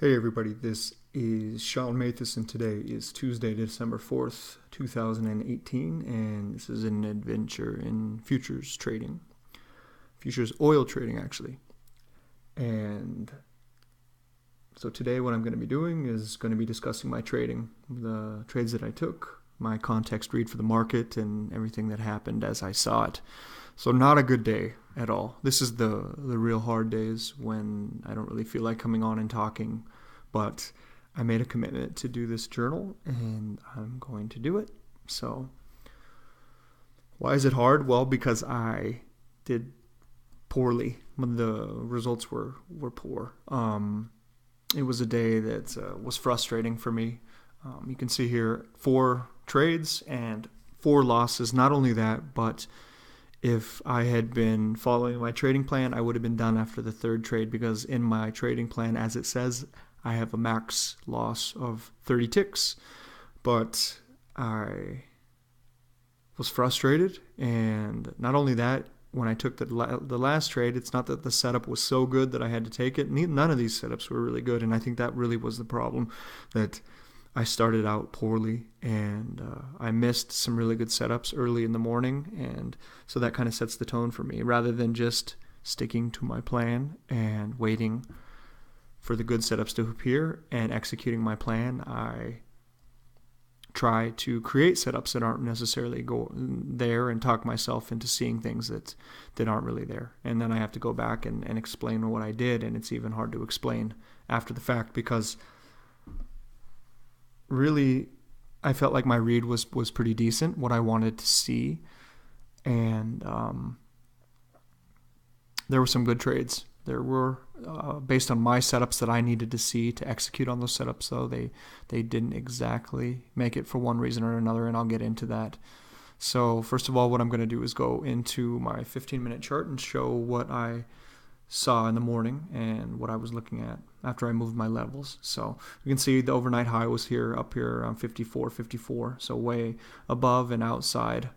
Hey everybody, this is Sean Mathis and today is Tuesday, December 4th, 2018, and this is an adventure in futures trading. Futures oil trading, actually. And so today what I'm going to be doing is going to be discussing my trading, the trades that I took, my context read for the market, and everything that happened as I saw it. So not a good day at all. This is the real hard days when I don't really feel like coming on and talking, but I made a commitment to do this journal and I'm going to do it. So why is it hard? Well, because I did poorly. The results were poor. It was a day that was frustrating for me. You can see here 4 trades and 4 losses. Not only that, but if I had been following my trading plan, I would have been done after the 3rd trade, because in my trading plan, as it says, I have a max loss of 30 ticks. But I was frustrated, and not only that, when I took the last trade, it's not that the setup was so good that I had to take it. None of these setups were really good, and I think that really was the problem, that I started out poorly, and I missed some really good setups early in the morning, and so that kind of sets the tone for me. Rather than just sticking to my plan and waiting for the good setups to appear and executing my plan, I try to create setups that aren't necessarily there and talk myself into seeing things that aren't really there. And then I have to go back and explain what I did, and it's even hard to explain after the fact, because really, I felt like my read was pretty decent, what I wanted to see, and there were some good trades. There were, based on my setups that I needed to see to execute on those setups, though, they didn't exactly make it for one reason or another, and I'll get into that. So first of all, what I'm going to do is go into my 15-minute chart and show what I saw in the morning and what I was looking at after I moved my levels. So you can see the overnight high was up here around 54, so way above and outside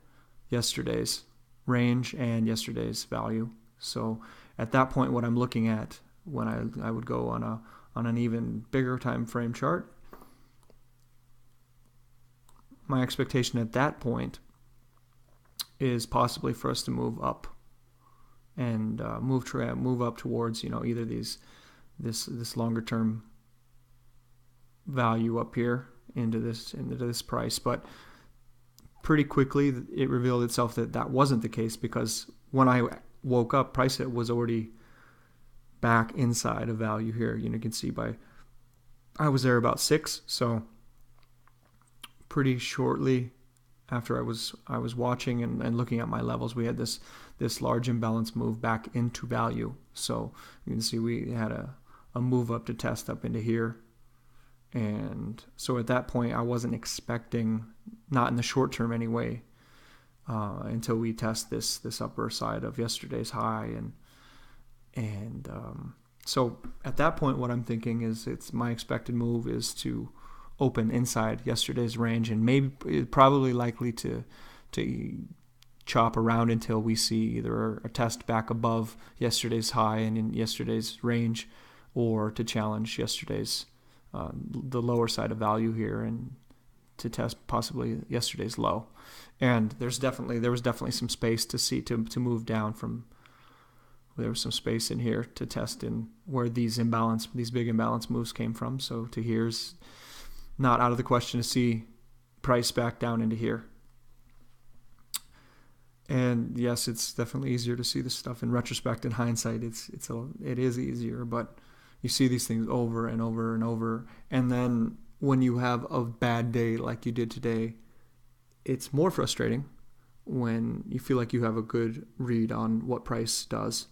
yesterday's range and yesterday's value. So at that point, what I'm looking at when I would go on an even bigger time frame chart, my expectation at that point is possibly for us to move up and move up towards, either this longer term value up here into this price. But pretty quickly it revealed itself that wasn't the case, because when I woke up, price was already back inside of value here. You can see I was there about 6, so pretty shortly after I was watching and looking at my levels, we had this large imbalance move back into value. So you can see we had a move up to test up into here. And so at that point, I wasn't expecting, not in the short term anyway, until we test this upper side of yesterday's high. And so at that point, what I'm thinking is it's my expected move is to open inside yesterday's range, and probably likely to chop around until we see either a test back above yesterday's high and in yesterday's range, or to challenge yesterday's the lower side of value here and to test possibly yesterday's low. And there was definitely some space to move down from. There was some space in here to test in where these big imbalance moves came from. So to here's not out of the question to see price back down into here. And yes, it's definitely easier to see this stuff in retrospect. In hindsight, it is easier, but you see these things over and over and over. And then when you have a bad day like you did today, it's more frustrating when you feel like you have a good read on what price does,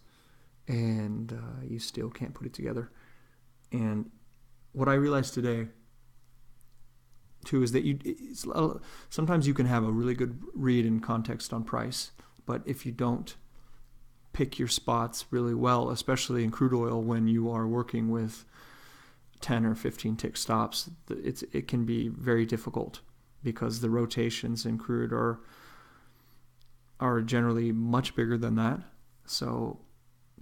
and you still can't put it together. And what I realized today too is that sometimes you can have a really good read and context on price, but if you don't pick your spots really well, especially in crude oil when you are working with 10 or 15 tick stops, it can be very difficult, because the rotations in crude are generally much bigger than that. So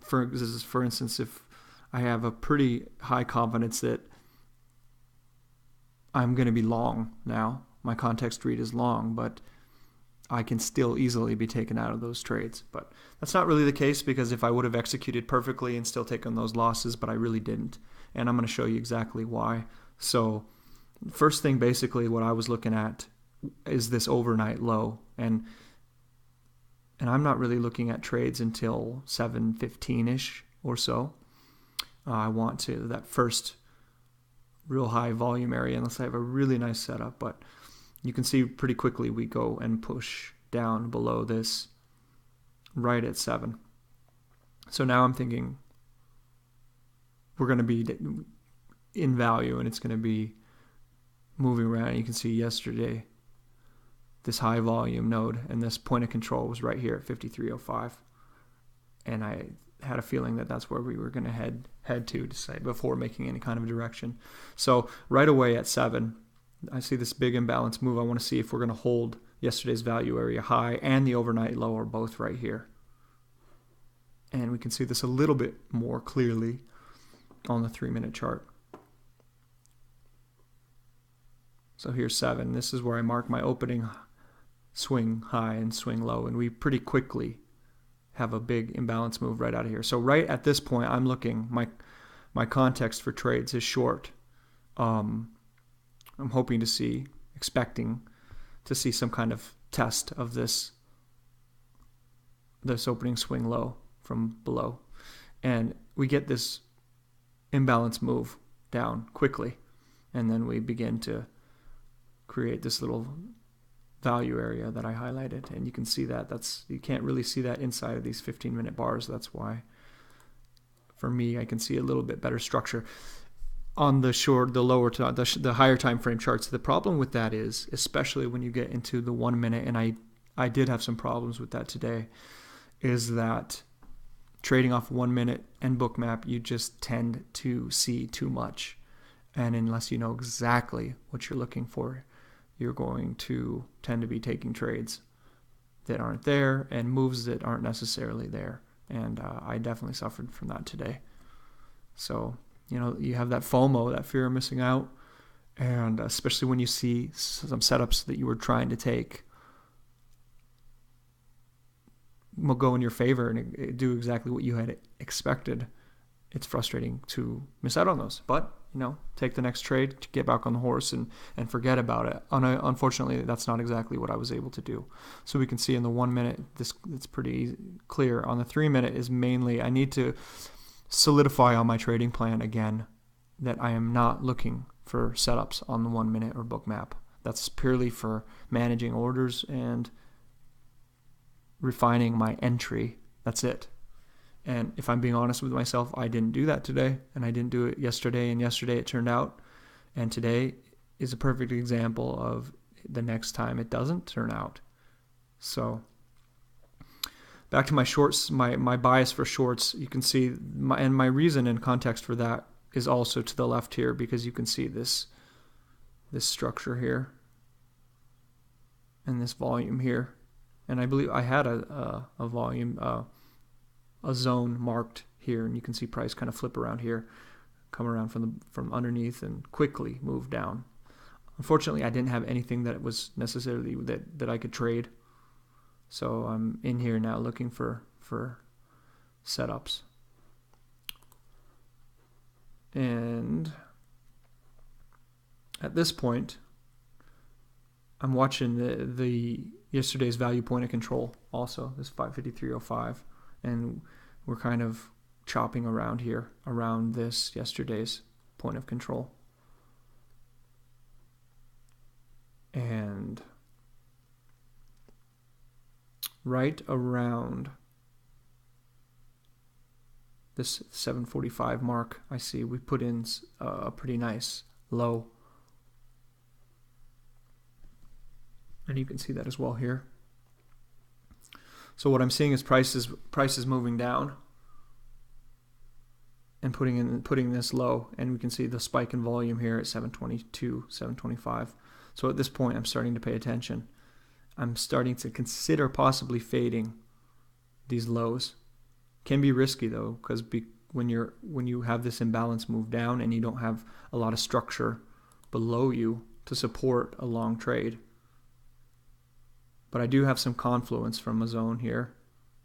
for instance, if I have a pretty high confidence that I'm going to be long now. My context read is long, but I can still easily be taken out of those trades. But that's not really the case, because if I would have executed perfectly and still taken those losses, but I really didn't. And I'm going to show you exactly why. So first thing, basically, what I was looking at is this overnight low. And I'm not really looking at trades until 7:15-ish or so. I want to, that first real high volume area, unless I have a really nice setup. But you can see pretty quickly we go and push down below this right at 7. So now I'm thinking we're going to be in value, and it's going to be moving around. You can see yesterday this high volume node, and this point of control was right here at 53.05, and I had a feeling that that's where we were going to head to say before making any kind of direction. So right away at 7, I see this big imbalance move. I want to see if we're going to hold yesterday's value area high and the overnight low are both right here. And we can see this a little bit more clearly on the 3-minute chart. So here's 7. This is where I mark my opening swing high and swing low, and we pretty quickly have a big imbalance move right out of here. So right at this point, I'm looking, my context for trades is short. I'm hoping to see, expecting to see some kind of test of this opening swing low from below. And we get this imbalance move down quickly, and then we begin to create this little value area that I highlighted, and you can see that you can't really see that inside of these 15-minute bars. That's why for me I can see a little bit better structure on the higher time frame charts. The problem with that is, especially when you get into the 1 minute, and I did have some problems with that today, is that trading off 1 minute and Bookmap, you just tend to see too much, and unless you know exactly what you're looking for, you're going to tend to be taking trades that aren't there and moves that aren't necessarily there. And I definitely suffered from that today. So, you have that FOMO, that fear of missing out. And especially when you see some setups that you were trying to take will go in your favor and do exactly what you had expected. It's frustrating to miss out on those. But take the next trade to get back on the horse and forget about it. Unfortunately, that's not exactly what I was able to do. So we can see in the 1 minute, it's pretty clear. On the 3 minute is mainly, I need to solidify on my trading plan again that I am not looking for setups on the 1 minute or Bookmap. That's purely for managing orders and refining my entry. That's it. And if I'm being honest with myself, I didn't do that today, and I didn't do it yesterday, and yesterday it turned out. And today is a perfect example of the next time it doesn't turn out. So back to my shorts, my bias for shorts, you can see, my reason and context for that is also to the left here, because you can see this structure here and this volume here. And I believe I had a volume, a zone marked here, and you can see price kind of flip around here, come around from underneath and quickly move down. Unfortunately, I didn't have anything that was necessarily that I could trade, so I'm in here now looking for setups. And at this point, I'm watching the yesterday's value point of control, also this 553.05. And we're kind of chopping around here, around this yesterday's point of control. And right around this 745 mark, I see we put in a pretty nice low. And you can see that as well here. So what I'm seeing is prices moving down and putting this low, and we can see the spike in volume here at 722, 725. So at this point, I'm starting to pay attention. I'm starting to consider possibly fading these lows. Can be risky though, because when you have this imbalance move down and you don't have a lot of structure below you to support a long trade. But I do have some confluence from a zone here.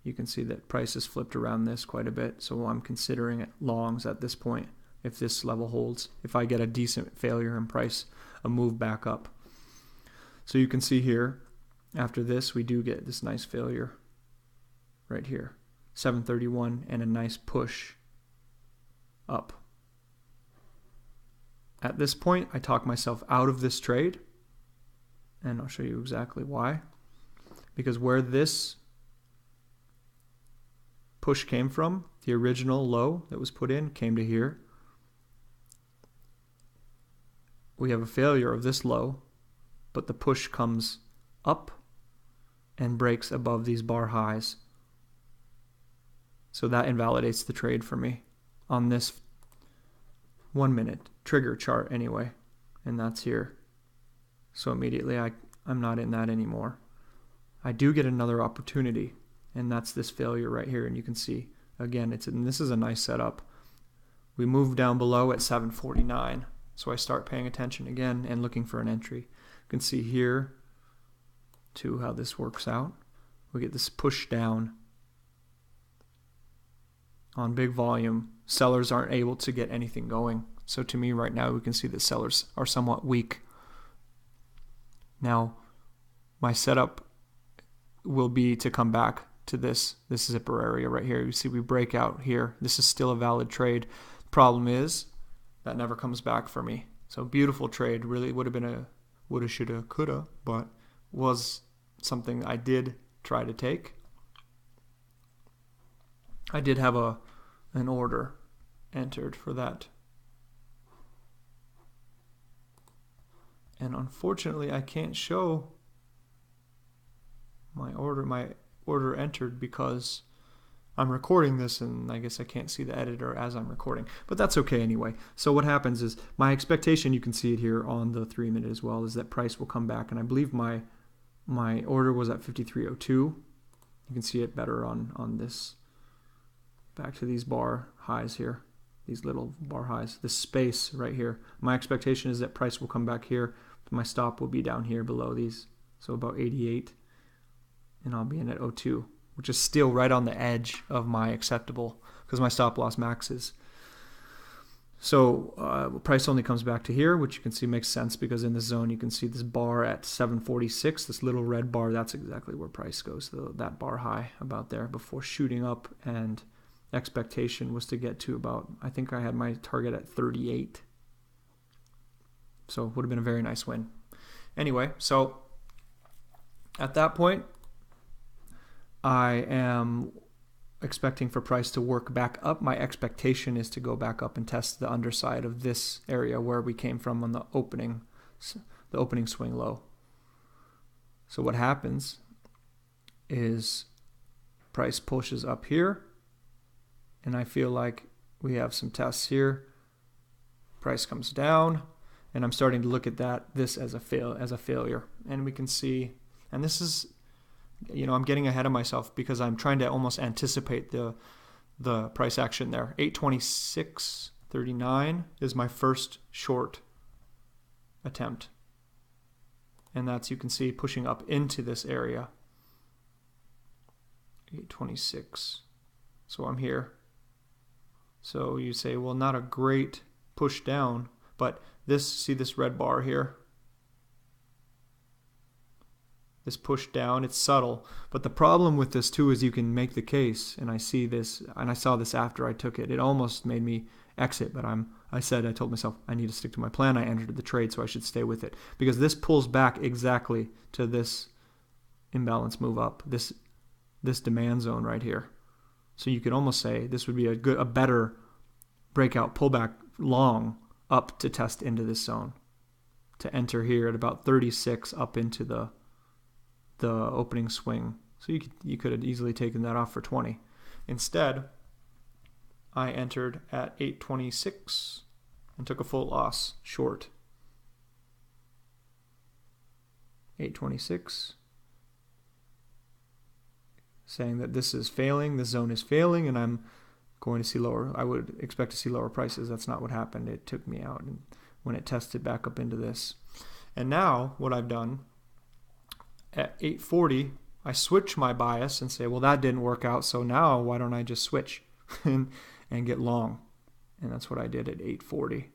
You can see that price has flipped around this quite a bit, so I'm considering it longs at this point if this level holds. If I get a decent failure in price, a move back up. So you can see here, after this, we do get this nice failure right here. 731 and a nice push up. At this point, I talk myself out of this trade, and I'll show you exactly why. Because where this push came from, the original low that was put in came to here. We have a failure of this low, but the push comes up and breaks above these bar highs. So that invalidates the trade for me on this 1 minute trigger chart anyway, and that's here. So immediately I'm not in that anymore. I do get another opportunity, and that's this failure right here, and you can see again this is a nice setup. We move down below at 749, so I start paying attention again and looking for an entry. You can see here too how this works out. We get this push down on big volume. Sellers aren't able to get anything going. So to me right now we can see that sellers are somewhat weak. Now my setup will be to come back to this zipper area right here. You see we break out here. This is still a valid trade. Problem is that never comes back for me. So beautiful trade, really would have been a woulda, shoulda, coulda, but was something I did try to take. I did have an order entered for that. And unfortunately I can't show my order entered because I'm recording this, and I guess I can't see the editor as I'm recording, but that's okay anyway. So what happens is my expectation, you can see it here on the 3 minute as well, is that price will come back, and I believe my order was at 53.02. You can see it better on this. Back to these bar highs here, these little bar highs, this space right here. My expectation is that price will come back here. My stop will be down here below these, so about 88. And I'll be in at 02, which is still right on the edge of my acceptable because my stop loss maxes. So price only comes back to here, which you can see makes sense because in this zone you can see this bar at 746, this little red bar, that's exactly where price goes, that bar high about there before shooting up, and expectation was to get to about, I think I had my target at 38. So it would have been a very nice win. Anyway, so at that point, I am expecting for price to work back up. My expectation is to go back up and test the underside of this area where we came from on the opening swing low. So what happens is price pushes up here, and I feel like we have some tests here. Price comes down, and I'm starting to look at this as a failure, and we can see, and this is, I'm getting ahead of myself because I'm trying to almost anticipate the price action there. 826.39 is my first short attempt, and that's, you can see, pushing up into this area. 826. So I'm here. So you say, well, not a great push down, but see this red bar here? This push down, it's subtle. But the problem with this too is you can make the case, and I see this, and I saw this after I took it. It almost made me exit, but I told myself I need to stick to my plan. I entered the trade, so I should stay with it. Because this pulls back exactly to this imbalance move up, this demand zone right here. So you could almost say this would be a better breakout pullback long up to test into this zone. To enter here at about 36 up into the opening swing. So you could have easily taken that off for 20. Instead, I entered at 826 and took a full loss short. 826, saying that this is failing, this zone is failing, and I'm going to see lower. I would expect to see lower prices. That's not what happened. It took me out, and when it tested back up into this. And now what I've done at 840, I switch my bias and say, well, that didn't work out, so now why don't I just switch and get long? And that's what I did at 840,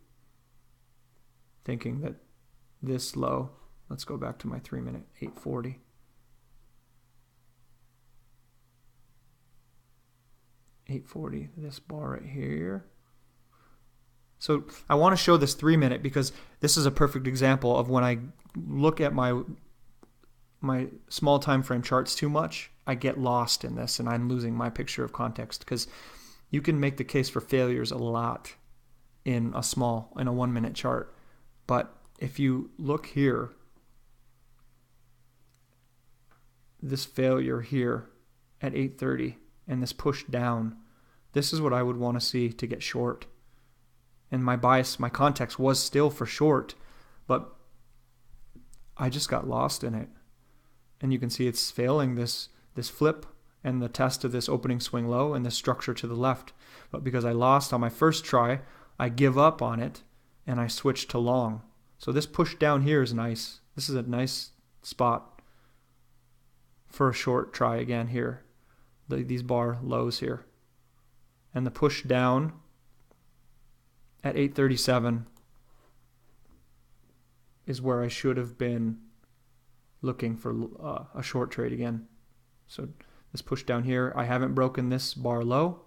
thinking that this low, let's go back to my 3 minute, 840. 840, this bar right here. So I want to show this 3 minute because this is a perfect example of when I look at my small time frame charts too much, I get lost in this and I'm losing my picture of context, because you can make the case for failures a lot in a 1 minute chart. But if you look here, this failure here at 8:30 and this push down, this is what I would want to see to get short. And my bias, my context was still for short, but I just got lost in it. And you can see it's failing this flip and the test of this opening swing low and the structure to the left. But because I lost on my first try, I give up on it and I switch to long. So this push down here is nice. This is a nice spot for a short try again here. These bar lows here. And the push down at 8:37 is where I should have been looking for a short trade again. So this push down here, I haven't broken this bar low.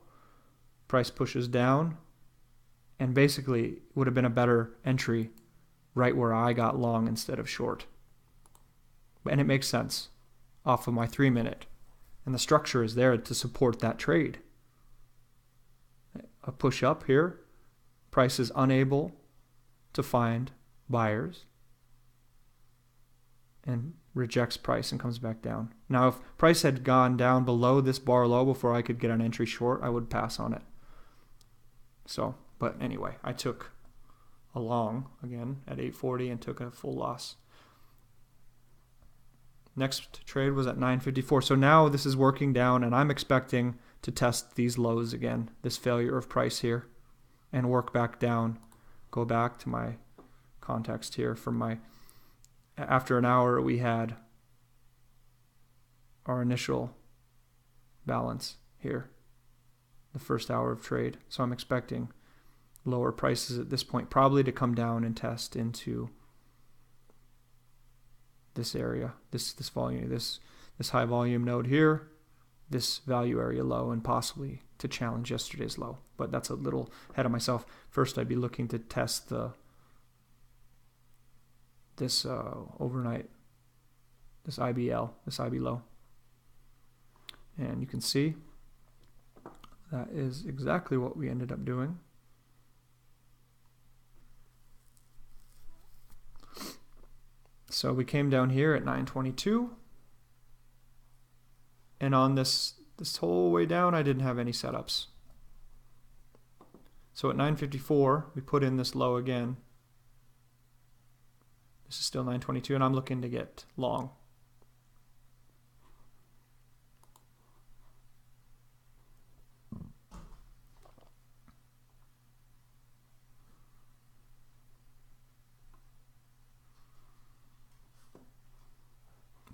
Price pushes down, and basically would have been a better entry right where I got long instead of short. And it makes sense off of my 3 minute. And the structure is there to support that trade. A push up here, price is unable to find buyers and rejects price and comes back down. Now, if price had gone down below this bar low before I could get an entry short, I would pass on it. So, but anyway, I took a long again at 840 and took a full loss. Next trade was at 954. So now this is working down, and I'm expecting to test these lows again, this failure of price here, and work back down. Go back to my context here for my, after an hour we had our initial balance here, the first hour of trade. So I'm expecting lower prices at this point, probably to come down and test into this area, this volume, this high volume node here, this value area low, and possibly to challenge yesterday's low. But that's a little ahead of myself. First, I'd be looking to test this overnight, this IBL, this IB low. And you can see that is exactly what we ended up doing. So we came down here at 922. And on this whole way down, I didn't have any setups. So at 954, we put in this low again. This is still 922, and I'm looking to get long.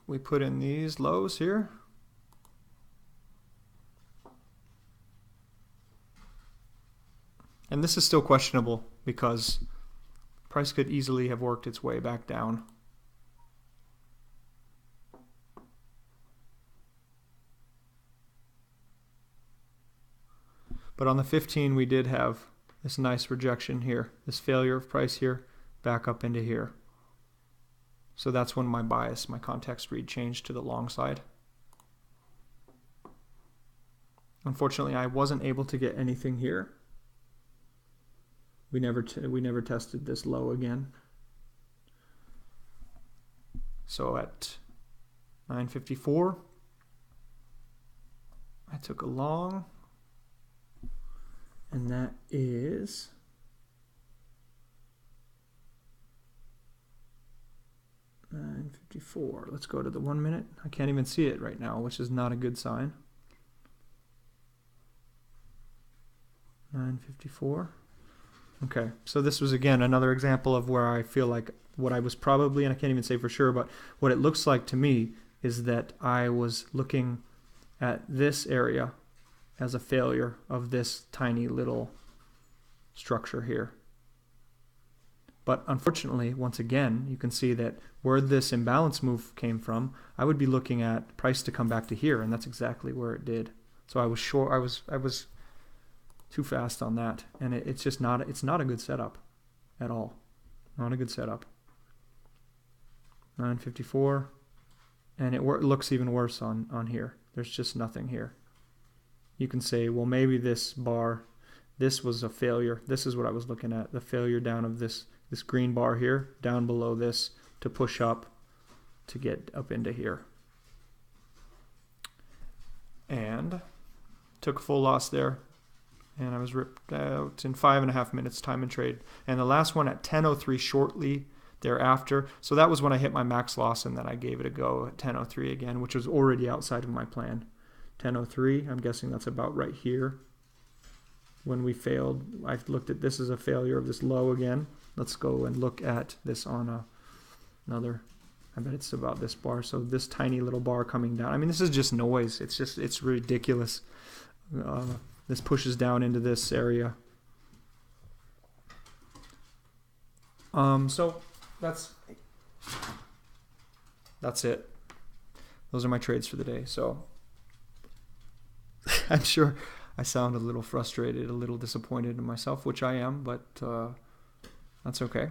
We put in these lows here. And this is still questionable because price could easily have worked its way back down. But on the 15, we did have this nice rejection here, this failure of price here, back up into here. So that's when my bias, my context read changed to the long side. Unfortunately, I wasn't able to get anything here. We never tested this low again. So at 954, I took a long, and that is $9.54. Let's go to the 1 minute. I can't even see it right now, which is not a good sign. $9.54. Okay, so this was again another example of where I feel like what I was probably, and I can't even say for sure, but what it looks like to me is that I was looking at this area as a failure of this tiny little structure here. But unfortunately, once again, you can see that where this imbalance move came from, I would be looking at price to come back to here, and that's exactly where it did. So I was short. I was too fast on that, and it's just not. It's not a good setup at all. Not a good setup. 954, and it looks even worse on here. There's just nothing here. You can say, well, maybe this bar, this was a failure. This is what I was looking at, the failure down of this green bar here, down below this, to push up to get up into here. And took a full loss there, and I was ripped out in 5.5 minutes time and trade. And the last one at 10:03 shortly thereafter. So that was when I hit my max loss, and then I gave it a go at 10:03 again, which was already outside of my plan. 10:03, I'm guessing that's about right here. When we failed, I looked at this as a failure of this low again. Let's go and look at this on another, I bet it's about this bar. So this tiny little bar coming down. I mean, this is just noise. It's ridiculous. This pushes down into this area. So that's it. Those are my trades for the day. So I'm sure I sound a little frustrated, a little disappointed in myself, which I am, but that's okay.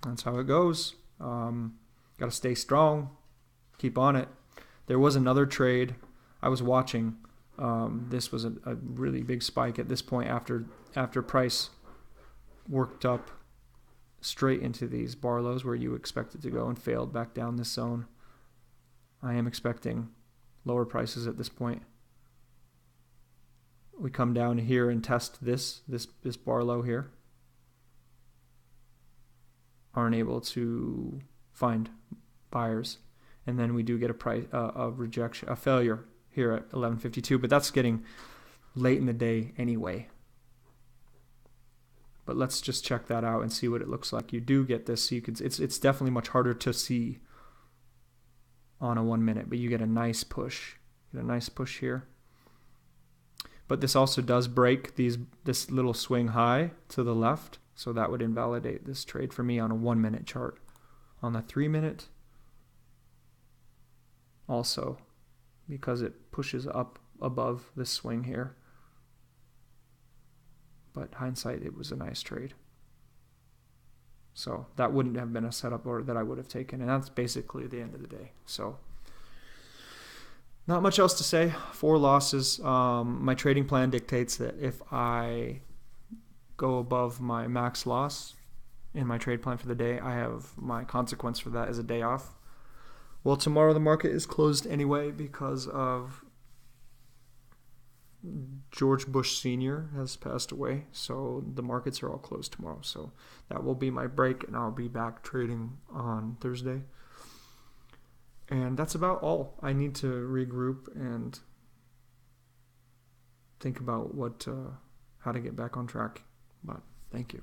That's how it goes. Got to stay strong, keep on it. There was another trade I was watching. This was a really big spike at this point after price worked up straight into these bar lows where you expect it to go, and failed back down this zone. I am expecting lower prices at this point. We come down here and test this bar low here. Aren't able to find buyers, and then we do get a rejection, a failure here at 11:52. But that's getting late in the day anyway. But let's just check that out and see what it looks like. You do get this. So you could. It's definitely much harder to see on a 1 minute, but you get a nice push. Get a nice push here. But this also does break this little swing high to the left, so that would invalidate this trade for me on a 1 minute chart. On the 3 minute, also, because it pushes up above this swing here. But hindsight, it was a nice trade. So that wouldn't have been a setup order that I would have taken, and that's basically the end of the day. So not much else to say. 4 losses. My trading plan dictates that if I go above my max loss in my trade plan for the day, I have my consequence for that as a day off. Well, tomorrow the market is closed anyway because of George Bush Sr. has passed away, so the markets are all closed tomorrow. So that will be my break, and I'll be back trading on Thursday. And that's about all. I need to regroup and think about how to get back on track. But thank you.